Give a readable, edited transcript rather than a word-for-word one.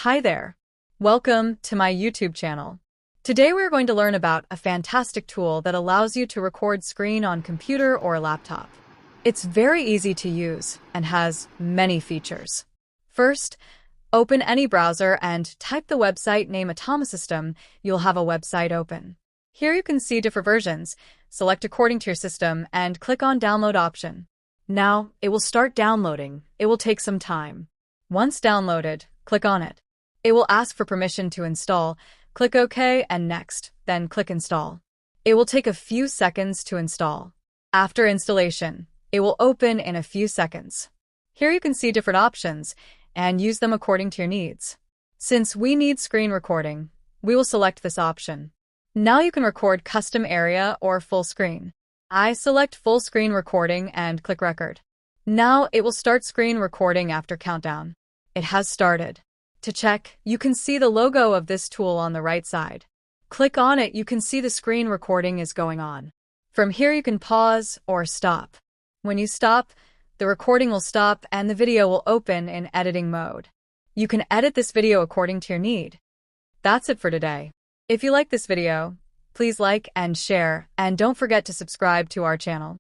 Hi there. Welcome to my YouTube channel. Today we're going to learn about a fantastic tool that allows you to record screen on computer or laptop. It's very easy to use and has many features. First, open any browser and type the website name Atomisystem. You'll have a website open. Here you can see different versions. Select according to your system and click on Download option. Now, it will start downloading. It will take some time. Once downloaded, click on it. It will ask for permission to install. Click OK and Next, then click Install. It will take a few seconds to install. After installation, it will open in a few seconds. Here you can see different options and use them according to your needs. Since we need screen recording, we will select this option. Now you can record custom area or full screen. I select full screen recording and click record. Now it will start screen recording after countdown. It has started. To check, you can see the logo of this tool on the right side. Click on it, you can see the screen recording is going on. From here you can pause or stop. When you stop, the recording will stop and the video will open in editing mode. You can edit this video according to your need. That's it for today. If you like this video, please like and share, and don't forget to subscribe to our channel.